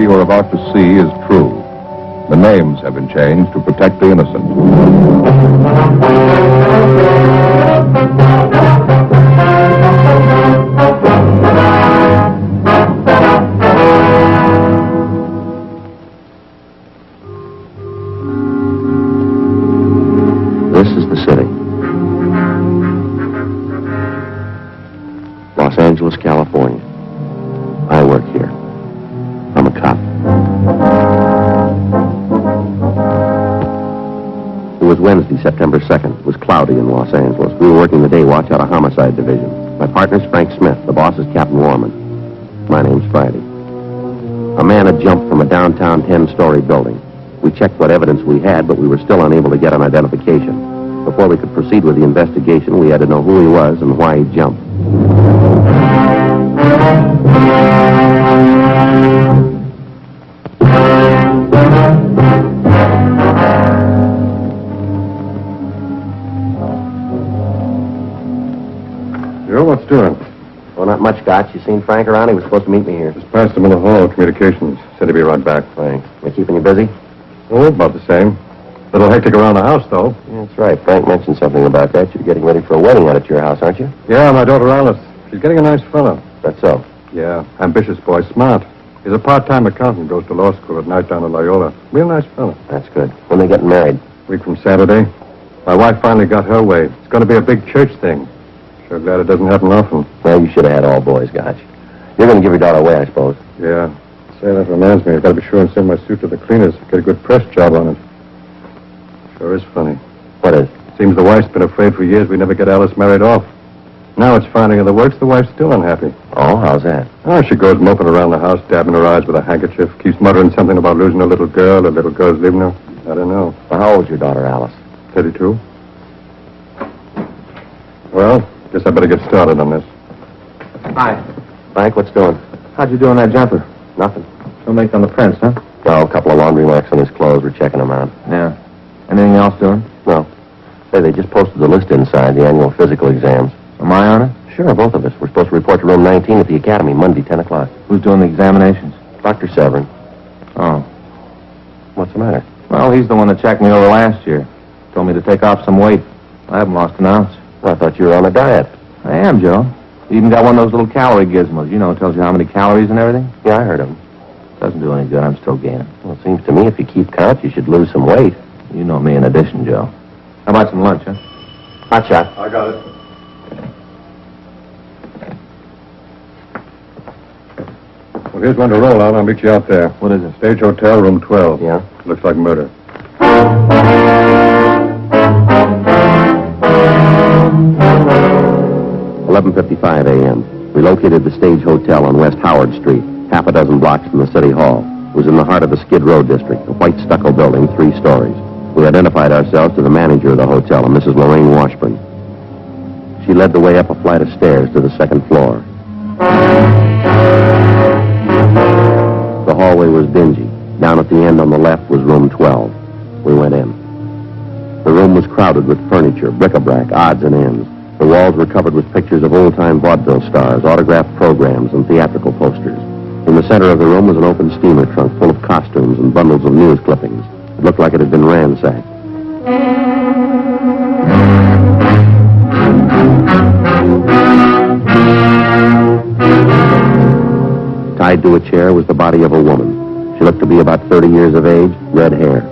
story you are about to see is true. The names have been changed to protect the innocent. This is the city. Los Angeles, California. I work here. I'm a cop. It was Wednesday, September 2nd. It was cloudy in Los Angeles. We were working the day watch out of Homicide Division. My partner's Frank Smith. The boss is Captain Warman. My name's Friday. A man had jumped from a downtown 10-story building. We checked what evidence we had, but we were still unable to get an identification. Before we could proceed with the investigation, we had to know who he was and why he jumped. Joe, what's doing? Oh, not much, Gotch. You seen Frank around? He was supposed to meet me here. Just passed him in the hall. Communications. Said he'd be right back. Thanks. You keeping you busy? Oh, about the same. Little hectic around the house, though. Yeah, that's right. Frank mentioned something about that. You're getting ready for a wedding out at your house, aren't you? Yeah, my daughter Alice. She's getting a nice fellow. That's so. Yeah, ambitious boy, smart. He's a part-time accountant, goes to law school at night down in Loyola. Real nice fellow. That's good. When they getting married? Week from Saturday. My wife finally got her way. It's going to be a big church thing. Sure glad it doesn't happen often. Well, you should have had all boys, Gotch. You're going to give your daughter away, I suppose. Yeah. Say, that reminds me. I've got to be sure and send my suit to the cleaners. Get a good press job on it. Sure is funny. What is? Seems the wife's been afraid for years we never get Alice married off. Now it's finding in the works, the wife's still unhappy. Oh, how's that? Oh, she goes moping around the house, dabbing her eyes with a handkerchief, keeps muttering something about losing a little girl, her little girl's leaving her. I don't know. Well, how old's your daughter, Alice? 32. Well, guess I better get started on this. Hi. Frank, what's doing? How'd you do on that jumper? Nothing. No make on the prints, huh? Oh, a couple of laundry marks on his clothes. We're checking them out. Yeah. Anything else doing? No. Say, they just posted the list inside, the annual physical exams. Am I on it? Sure, both of us. We're supposed to report to room 19 at the academy Monday, 10 o'clock. Who's doing the examinations? Dr. Severin. Oh. What's the matter? Well, he's the one that checked me over last year. Told me to take off some weight. I haven't lost an ounce. Well, I thought you were on a diet. I am, Joe. You even got one of those little calorie gizmos. You know, it tells you how many calories and everything. Yeah, I heard of them. Doesn't do any good. I'm still gaining. Well, it seems to me if you keep count, you should lose some weight. You know me in addition, Joe. How about some lunch, huh? Hot shot. I got it. Well, here's one to roll out. I'll meet you out there. What is it? Stage Hotel, room 12. Yeah? Looks like murder. $11:55 a.m. We located the Stage Hotel on West Howard Street, half a dozen blocks from the City Hall. It was in the heart of the Skid Row district, a white stucco building, 3 stories. We identified ourselves to the manager of the hotel, a Mrs. Lorraine Washburn. She led the way up a flight of stairs to the 2nd floor. The hallway was dingy. Down at the end on the left was room 12. We went in. The room was crowded with furniture, bric-a-brac, odds and ends. The walls were covered with pictures of old-time vaudeville stars, autographed programs, and theatrical posters. In the center of the room was an open steamer trunk full of costumes and bundles of news clippings. It looked like it had been ransacked. Tied to a chair was the body of a woman. She looked to be about 30 years of age, red hair.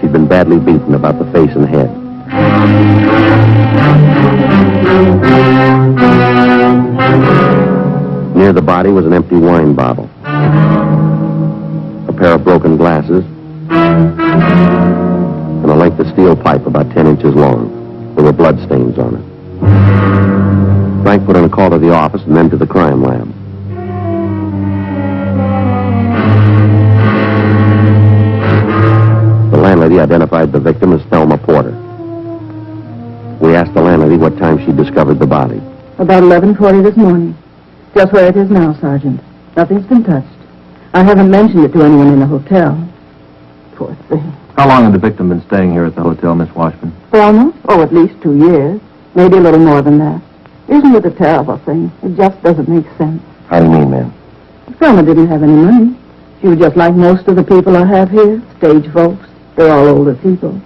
She'd been badly beaten about the face and head. Near the body was an empty wine bottle, a pair of broken glasses, and a length of steel pipe about 10 inches long. There were blood stains on it. Frank put in a call to the office and then to the crime lab. The landlady identified the victim as Thelma Porter. We asked the landlady what time she discovered the body. About 11:40 this morning. Just where it is now, Sergeant. Nothing's been touched. I haven't mentioned it to anyone in the hotel. Poor thing. How long had the victim been staying here at the hotel, Miss Washburn? Thelma? Oh, at least 2 years. Maybe a little more than that. Isn't it a terrible thing? It just doesn't make sense. How do you mean, ma'am? Thelma didn't have any money. She was just like most of the people I have here, stage folks. They're all older people.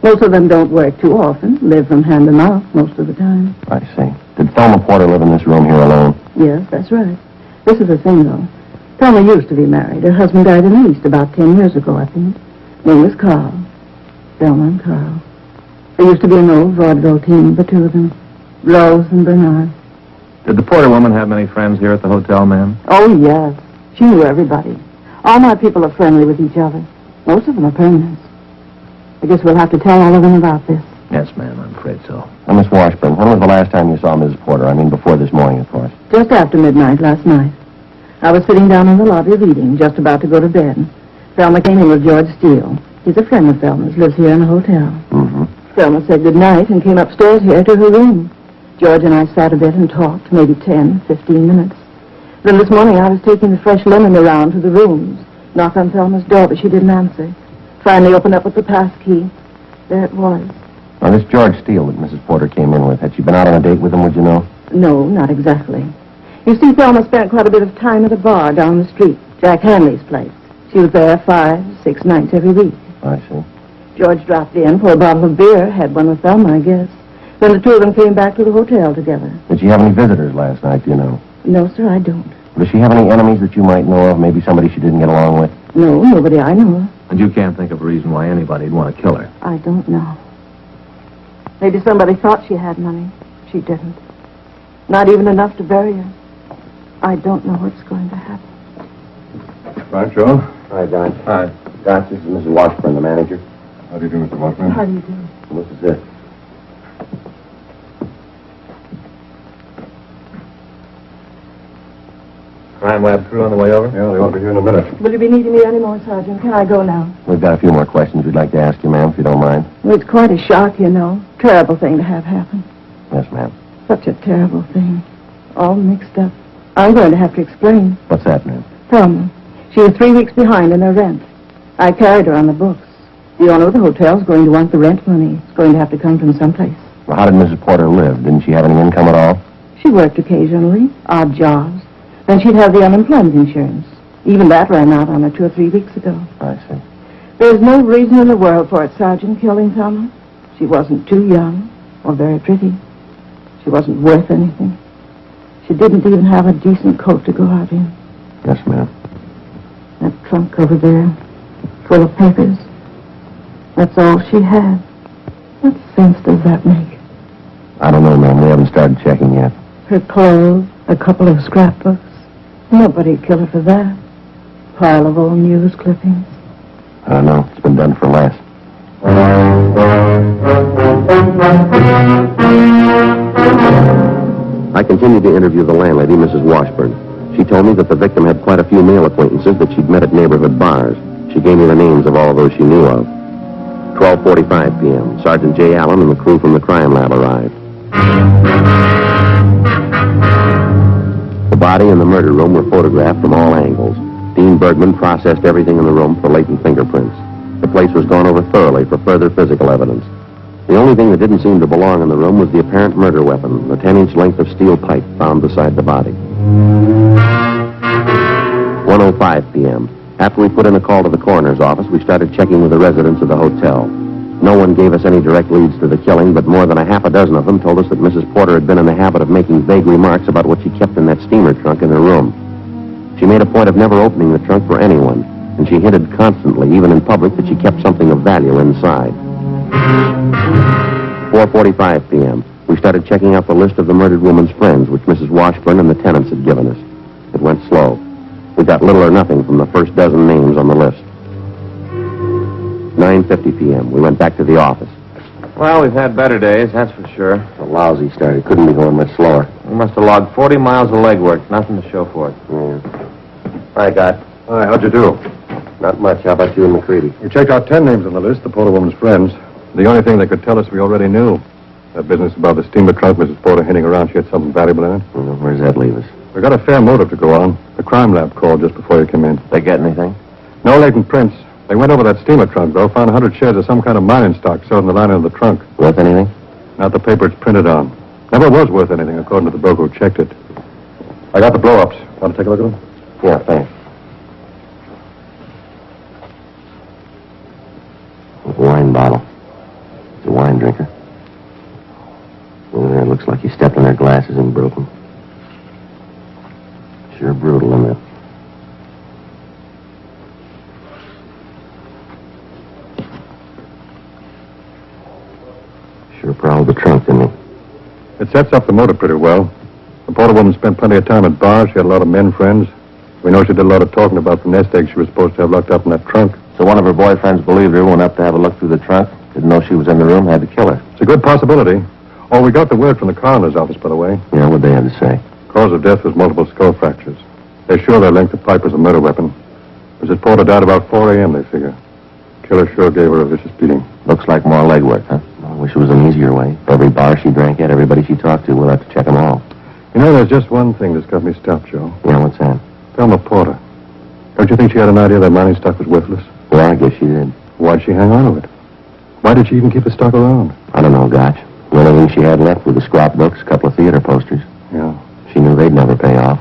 Most of them don't work too often, live from hand to mouth most of the time. I see. Did Thelma Porter live in this room here alone? Yes, that's right. This is the thing, though. Thelma used to be married. Her husband died in the East about 10 years ago, I think. Name was Carl. Thelma and Carl. There used to be an old vaudeville team, the two of them. Rose and Bernard. Did the Porter woman have many friends here at the hotel, ma'am? Oh, yes. She knew everybody. All my people are friendly with each other. Most of them are permanents. I guess we'll have to tell all of them about this. Yes, ma'am, I'm afraid so. Now, Miss Washburn, when was the last time you saw Mrs. Porter? I mean, before this morning, of course. Just after midnight last night. I was sitting down in the lobby reading, just about to go to bed. Thelma came in with George Steele. He's a friend of Thelma's, lives here in the hotel. Mm-hmm. Thelma said goodnight and came upstairs here to her room. George and I sat a bit and talked, maybe 10, 15 minutes. Then this morning I was taking the fresh linen around to the rooms. Knocked on Thelma's door, but she didn't answer. Finally opened up with the pass key. There it was. Now, this George Steele that Mrs. Porter came in with, had she been out on a date with him, would you know? No, not exactly. You see, Thelma spent quite a bit of time at a bar down the street, Jack Hanley's place. She was there 5, 6 nights every week. I see. George dropped in for a bottle of beer, had one with Thelma, I guess. Then the two of them came back to the hotel together. Did she have any visitors last night, do you know? No, sir, I don't. Does she have any enemies that you might know of? Maybe somebody she didn't get along with? No, nobody I know of. And you can't think of a reason why anybody'd want to kill her. I don't know. Maybe somebody thought she had money. She didn't. Not even enough to bury her. I don't know what's going to happen. Right, Joe. Hi, Gotch. Hi. Gotch, this is Mrs. Washburn, the manager. How do you do, Mr. Washburn? How do you do? This is it. Crime lab crew on the way over? Yeah, they won't be here in a minute. Will you be needing me anymore, Sergeant? Can I go now? We've got a few more questions we'd like to ask you, ma'am, if you don't mind. Well, it's quite a shock, you know. Terrible thing to have happen. Yes, ma'am. Such a terrible thing. All mixed up. I'm going to have to explain. What's that, ma'am? Thelma. She was 3 weeks behind in her rent. I carried her on the books. The owner of the hotel's going to want the rent money. It's going to have to come from someplace. Well, how did Mrs. Porter live? Didn't she have any income at all? She worked occasionally, odd jobs. Then she'd have the unemployment insurance. Even that ran out on her 2 or 3 weeks ago. I see. There's no reason in the world for it, Sergeant, killing Thelma. She wasn't too young or very pretty. She wasn't worth anything. She didn't even have a decent coat to go out in. Yes, ma'am. That trunk over there, full of papers. That's all she had. What sense does that make? I don't know, ma'am. We haven't started checking yet. Her clothes, a couple of scrapbooks. Nobody'd kill her for that. Pile of old news clippings. I don't know. It's been done for less. I continued to interview the landlady, Mrs. Washburn. She told me that the victim had quite a few male acquaintances that she'd met at neighborhood bars. She gave me the names of all those she knew of. 12:45 p.m. Sergeant J. Allen and the crew from the crime lab arrived. The body and the murder room were photographed from all angles. Dean Bergman processed everything in the room for latent fingerprints. The place was gone over thoroughly for further physical evidence. The only thing that didn't seem to belong in the room was the apparent murder weapon, the 10-inch length of steel pipe found beside the body. 1:05 p.m. After we put in a call to the coroner's office, we started checking with the residents of the hotel. No one gave us any direct leads to the killing, but more than a half a dozen of them told us that Mrs. Porter had been in the habit of making vague remarks about what she kept in that steamer trunk in her room. She made a point of never opening the trunk for anyone, and she hinted constantly, even in public, that she kept something of value inside. 4:45 p.m. We started checking out the list of the murdered woman's friends, which Mrs. Washburn and the tenants had given us. It went slow. We got little or nothing from the first dozen names on the list. 9:50 p.m. We went back to the office. Well, we've had better days, that's for sure. It's a lousy start. It couldn't be going much slower. We must have logged 40 miles of legwork. Nothing to show for it. Yeah. Hi, Gotch. Hi, how'd you do? Not much. How about you and McCready? We checked out 10 names on the list, the Porter woman's friends. The only thing they could tell us we already knew. That business about the steamer trunk, Mrs. Porter hinting around she had something valuable in it. Where does that leave us? We got a fair motive to go on. The crime lab called just before you came in. They get anything? No latent prints. They went over that steamer trunk, though, found 100 shares of some kind of mining stock sewed in the lining of the trunk. Worth anything? Not the paper it's printed on. Never was worth anything, according to the broker who checked it. I got the blow-ups. Want to take a look at them? Yeah, thanks. wine bottle. He's a wine drinker. It looks like he stepped on their glasses and broke them. Sure brutal, isn't it? Sure prowled the trunk, didn't he? It sets up the motive pretty well. The Porter woman spent plenty of time at bars. She had a lot of men friends. We know she did a lot of talking about the nest egg she was supposed to have locked up in that trunk. So one of her boyfriends believed her, went up to have a look through the trunk, didn't know she was in the room, had to kill her. It's a good possibility. Oh, we got the word from the coroner's office, by the way. Yeah, what'd they have to say? Cause of death was multiple skull fractures. They're sure they linked the pipe as a murder weapon. Mrs. Porter died about 4 a.m., they figure. Killer sure gave her a vicious beating. Looks like more legwork, huh? I wish it was an easier way. Every bar she drank at, everybody she talked to, we'll have to check them all. You know, there's just one thing that's got me stopped, Joe. Yeah, what's that? Thelma Porter. Don't you think she had an idea that mining stock was worthless? Well, I guess she did. Why'd she hang on to it? Why did she even keep the stock around? I don't know, Gotch. The only thing she had left were the scrapbooks, a couple of theater posters. Yeah. She knew they'd never pay off.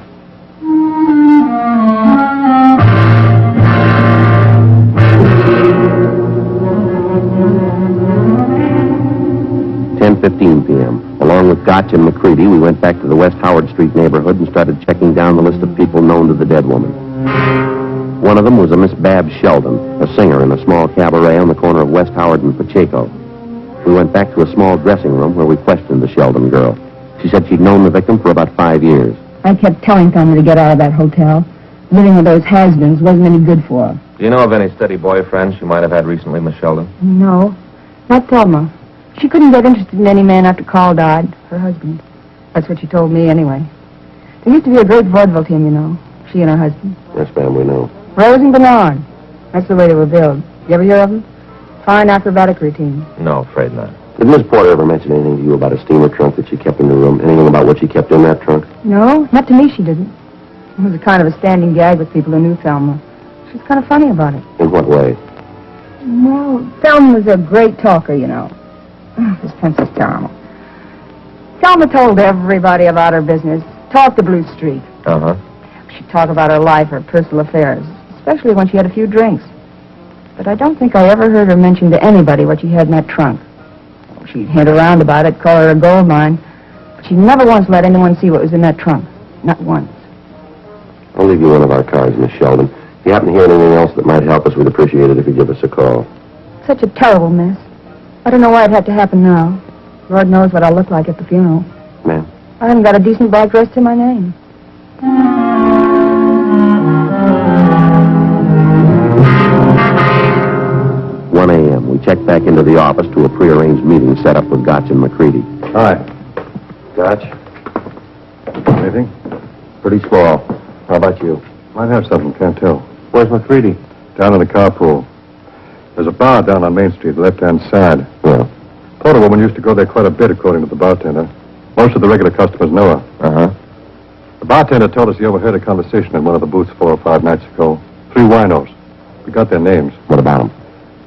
.15 p.m. Along with Gotch and McCready, we went back to the West Howard Street neighborhood and started checking down the list of people known to the dead woman. One of them was a Miss Bab Sheldon, a singer in a small cabaret on the corner of West Howard and Pacheco. We went back to a small dressing room where we questioned the Sheldon girl. She said she'd known the victim for about 5 years. I kept telling Thelma to get out of that hotel. Living with those has-beens wasn't any good for her. Do you know of any steady boyfriends she might have had recently, Miss Sheldon? No, not Thelma. She couldn't get interested in any man after Carl died, her husband. That's what she told me, anyway. There used to be a great vaudeville team, you know, she and her husband. Yes, ma'am, we know. Rose and Bernard. That's the way they were billed. You ever hear of them? Fine acrobatic routine. No, afraid not. Did Miss Porter ever mention anything to you about a steamer trunk that she kept in her room? Anything about what she kept in that trunk? No, not to me she didn't. It was a kind of a standing gag with people who knew Thelma. She was kind of funny about it. In what way? Well, Thelma was a great talker, you know. This Princess Thelma. Thelma told everybody about her business. Talked the Blue Streak. Uh-huh. She'd talk about her life, her personal affairs, especially when she had a few drinks. But I don't think I ever heard her mention to anybody what she had in that trunk. She'd hint around about it, call her a gold mine, but she never once let anyone see what was in that trunk. Not once. I'll leave you one of our cards, Miss Sheldon. If you happen to hear anything else that might help us, we'd appreciate it if you give us a call. Such a terrible mess. I don't know why it had to happen now. Lord knows what I'll look like at the funeral. Ma'am? I haven't got a decent black dress to my name. 1 a.m. We checked back into the office to a prearranged meeting set up with Gotch and McCready. Hi. Gotch? Anything? Pretty small. How about you? Might have something, can't tell. Where's McCready? Down in the carpool. There's a bar down on Main Street, the left-hand side. Yeah. Porter woman used to go there quite a bit, according to the bartender. Most of the regular customers know her. Uh-huh. The bartender told us he overheard a conversation in one of the booths 4 or 5 nights ago. 3 winos. We got their names. What about them?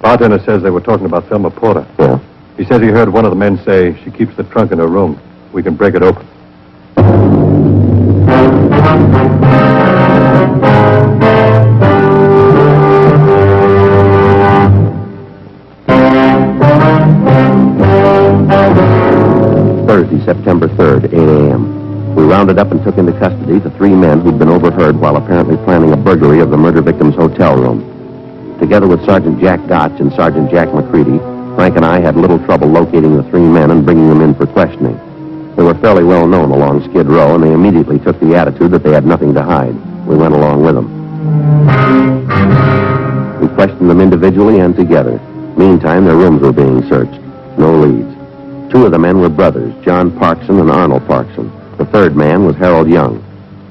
Bartender says they were talking about Thelma Porter. Yeah. He says he heard one of the men say she keeps the trunk in her room. We can break it open. Thursday, September 3rd, 8 a.m. We rounded up and took into custody the 3 men who'd been overheard while apparently planning a burglary of the murder victim's hotel room. Together with Sergeant Jack Gotch and Sergeant Jack McCready, Frank and I had little trouble locating the 3 men and bringing them in for questioning. They were fairly well known along Skid Row, and they immediately took the attitude that they had nothing to hide. We went along with them. We questioned them individually and together. Meantime, their rooms were being searched. No leads. 2 of the men were brothers, John Parkson and Arnold Parkson. The 3rd man was Harold Young.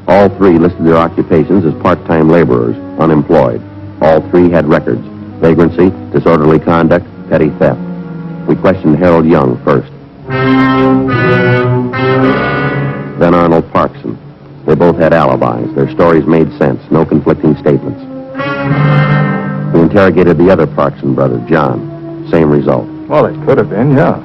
All 3 listed their occupations as part-time laborers, unemployed. All 3 had records: vagrancy, disorderly conduct, petty theft. We questioned Harold Young first. Then Arnold Parkson. They both had alibis. Their stories made sense, no conflicting statements. We interrogated the other Parkson brother, John. Same result. Well, it could have been, yeah.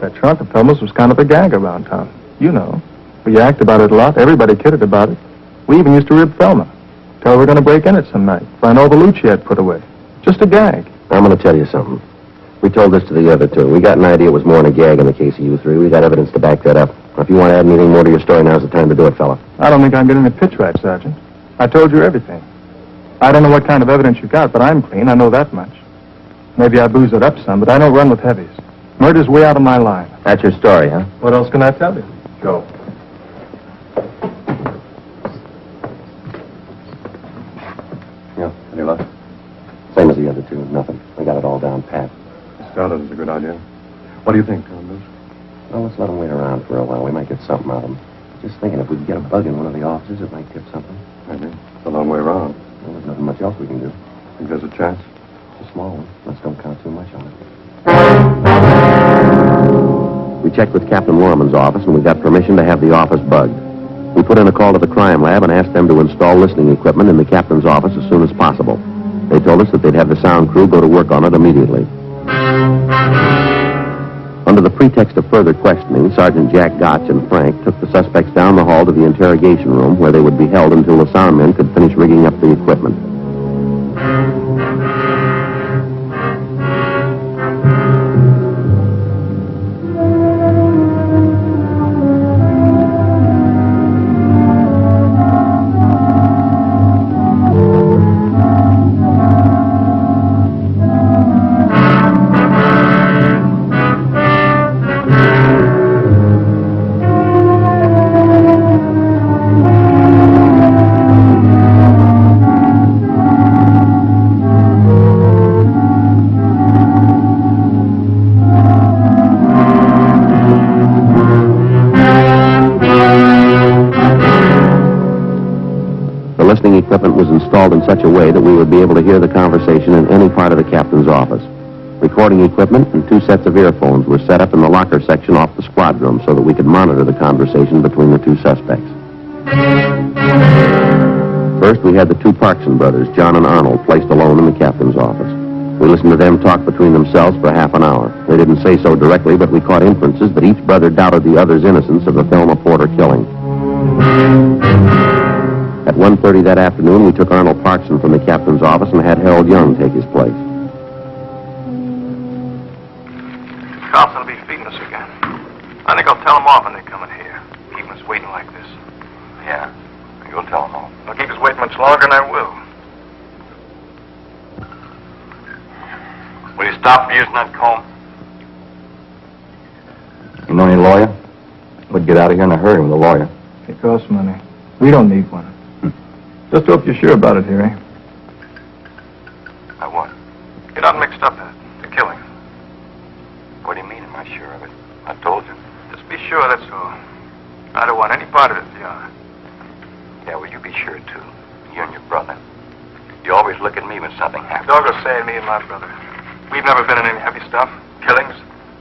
That trunk of Thelma's was kind of a gag around town. You know. We yacked about it a lot. Everybody kidded about it. We even used to rib Thelma. Tell her we're going to break in it some night. Find all the loot she had put away. Just a gag. I'm going to tell you something. We told this to the other two. We got an idea it was more than a gag in the case of you three. We got evidence to back that up. If you want to add anything more to your story, now's the time to do it, fella. I don't think I'm getting the pitch right, Sergeant. I told you everything. I don't know what kind of evidence you got, but I'm clean. I know that much. Maybe I booze it up some, but I don't run with heavies. Murder's way out of my line. That's your story, huh? What else can I tell you? Go. Yeah, any luck? Same as the other two. Nothing. We got it all down pat. Sheldon is a good idea. What do you think, Lummis? Well, let's let them wait around for a while. We might get something out of them. Just thinking if we could get a bug in one of the officers, it might tip something. Maybe. It's a long way around. Well, there's nothing much else we can do. Think there's a chance? It's a small one. Let's don't count too much on it. We checked with Captain Lorman's office, and we got permission to have the office bugged. We put in a call to the crime lab and asked them to install listening equipment in the captain's office as soon as possible. They told us that they'd have the sound crew go to work on it immediately. Under the pretext of further questioning, Sergeant Jack Gotch and Frank took the suspects down the hall to the interrogation room, where they would be held until the sound men could finish rigging up the equipment. Equipment was installed in such a way that we would be able to hear the conversation in any part of the captain's office. Recording equipment and 2 sets of earphones were set up in the locker section off the squad room so that we could monitor the conversation between the 2 suspects. First, we had the 2 Parkson brothers, John and Arnold, placed alone in the captain's office. We listened to them talk between themselves for half an hour. They didn't say so directly, but we caught inferences that each brother doubted the other's innocence of the Thelma Porter killing. At 1:30 that afternoon, we took Arnold Parkson from the captain's office and had Harold Young take his place. Carlson will be feeding us again. I think I'll tell him off when they come in here. Keeping us waiting like this. Yeah, you'll tell them all. They'll keep us waiting much longer, and I will. Will you stop using that comb? You know any lawyer? We'd get out of here in a hurry with a lawyer. It costs money. We don't need one. Just hope you're sure about it, Harry. I what? You're not mixed up in it. The killing. What do you mean, am I sure of it? I told you. Just be sure, that's all. I don't want any part of it if you are. Yeah, well, you be sure, too. You and your brother. You always look at me when something happens. Don't go saying me and my brother. We've never been in any heavy stuff. Killings.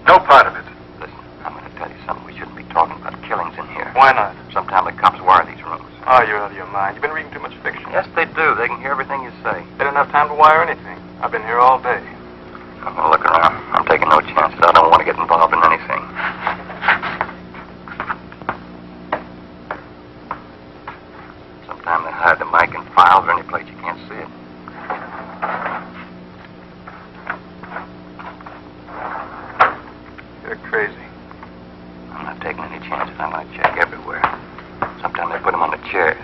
No part of it. Listen, I'm going to tell you something. We shouldn't be talking about killings in here. Why not? Sometime the cops wire these rooms. Oh, you're out of your mind. You've been reading too much fiction. Yes, they do. They can hear everything you say. They don't have time to wire anything. I've been here all day. I'm going to look around. I'm taking no chances. I don't want to get involved in anything. Sometimes they hide the mic in files or any place you can't see it. You're crazy. I'm not taking any chances. I'm going to check everywhere. Sometimes they put them on the chairs.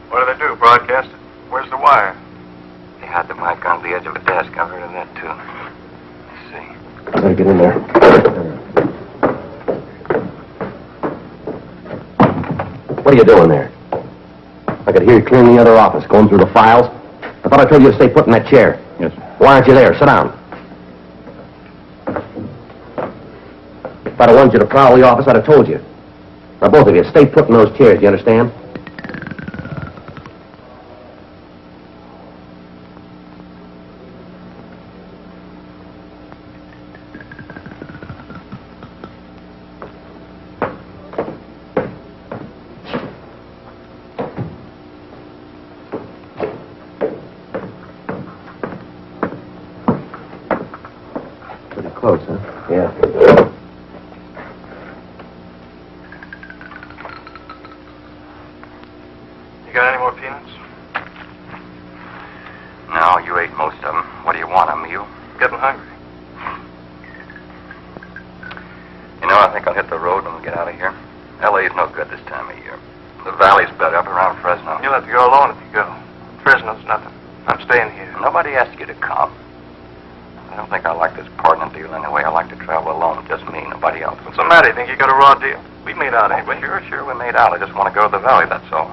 What do they do, broadcast it? Where's the wire? They hide the mic on the edge of a desk. I've heard of that, too. Let's see. Better get in there. What are you doing there? I could hear you clearing the other office, going through the files. I thought I told you to stay put in that chair. Yes, sir. Why aren't you there? Sit down. If I'd have wanted you to prowl the office, I'd have told you. Now, both of you, stay put in those chairs, you understand? Pretty close, huh? Yeah. You got any more peanuts? No, you ate most of them. What do you want, a meal? I'm getting hungry. know, I think I'll hit the road when we get out of here. L.A.'s no good this time of year. The valley's better up around Fresno. You'll have to go alone if you go. Fresno's nothing. I'm staying here. Nobody asked you to come. I don't think I like this partner deal anyway. I like to travel alone, just me, nobody else. What's the matter? You think you got a raw deal? We made out, ain't we? Sure, we made out. I just want to go to the valley, that's all.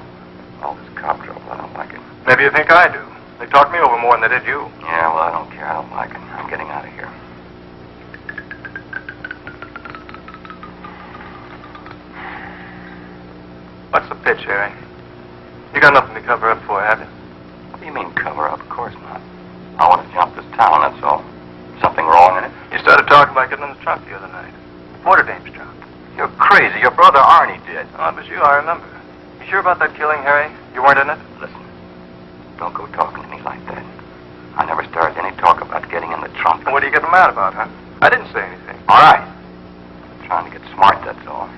All this cop trouble, I don't like it. Maybe you think I do. They talked me over more than they did you. Yeah, well, I don't care. I don't like it. I'm getting out of here. What's the pitch, Harry? You got nothing to cover up for, have you? What do you mean, cover up? Of course not. I want to jump this town, that's all. Something wrong in it? You started talking about getting in the trunk the other night. Porter dame's trunk. You're crazy. Your brother Arnie did. Oh, it was you, I remember. You sure about that killing, Harry? You weren't in it? Listen, don't go talking to me like that. I never started any talk about getting in the trunk. What are you getting mad about, huh? I didn't say anything. All right. I'm trying to get smart, that's all.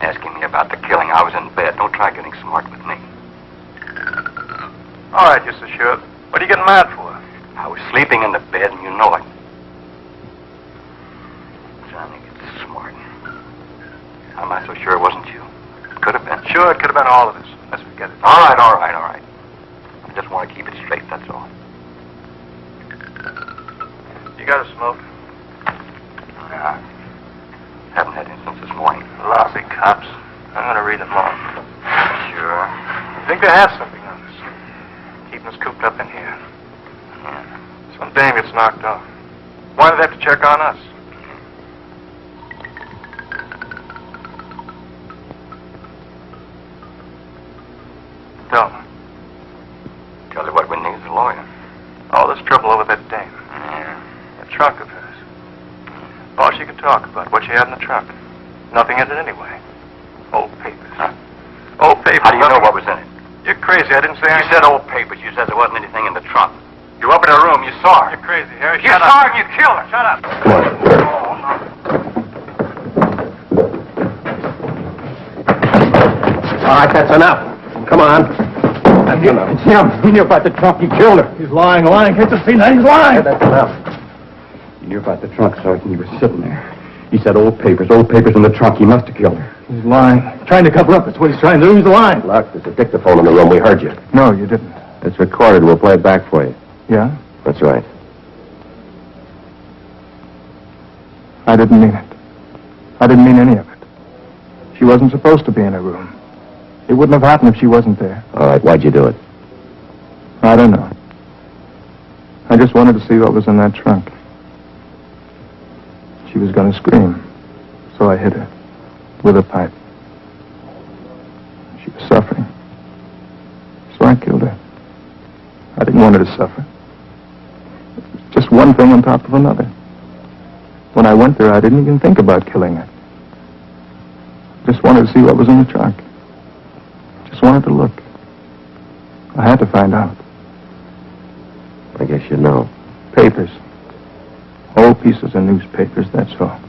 Asking me about the killing. I was in bed. Don't try getting smart with me. All right, you're so sure. What are you getting mad for? I was sleeping in the bed, and you know it. Trying to get smart. How am I so sure it wasn't you? It could have been. Sure, it could have been all of us. Let's forget it. All right. I just want to keep it straight, that's all. You got a smoke? Yeah. Haven't had any since this morning. Lousy cops. I'm going to read them all. Sure. I think they have something on us. Keeping us cooped up in here. Yeah. Some dame gets knocked off. Why do they have to check on us? Tell me. Tell you what we need is a lawyer. All this trouble over that dame. Yeah. That trunk of hers. All she could talk about, what she had in the trunk. Nothing in it anyway. Old papers. Huh? Old papers. How do you know what was in it? You're crazy. I didn't say You anything. said old papers. You said there wasn't anything in the trunk. You were up in her room. You saw her. You're crazy, Harry. You Shut saw up. her and you killed her. Shut up. Come on. All right, that's enough. Come on. That's enough. It's him. He knew about the trunk. He killed her. He's lying. Can't you see that? He's lying. That's enough. He knew about the trunk, Sergeant. He was sitting there. He said old papers in the trunk. He must have killed her. He's lying. Trying to cover up. That's what he's trying to do. He's lying. Look, there's a dictaphone in the room. We heard you. No, you didn't. It's recorded. We'll play it back for you. Yeah? That's right. I didn't mean it. I didn't mean any of it. She wasn't supposed to be in her room. It wouldn't have happened if she wasn't there. All right, why'd you do it? I don't know. I just wanted to see what was in that trunk. She was going to scream, so I hit her with a pipe. She was suffering, so I killed her. I didn't want her to suffer. It was just one thing on top of another. When I went there, I didn't even think about killing her. Just wanted to see what was in the trunk. Just wanted to look. I had to find out. I guess you know. Papers. Old pieces of newspapers, that's all.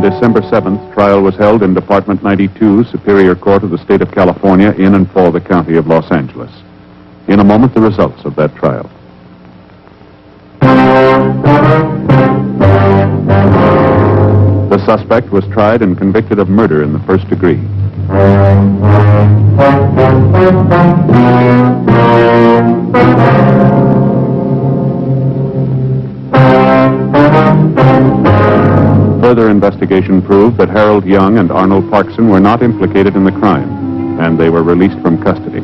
December 7th, trial was held in Department 92, Superior Court of the State of California, in and for the County of Los Angeles. In a moment, the results of that trial. The suspect was tried and convicted of murder in the first degree. Further investigation proved that Harold Young and Arnold Parkson were not implicated in the crime, and they were released from custody.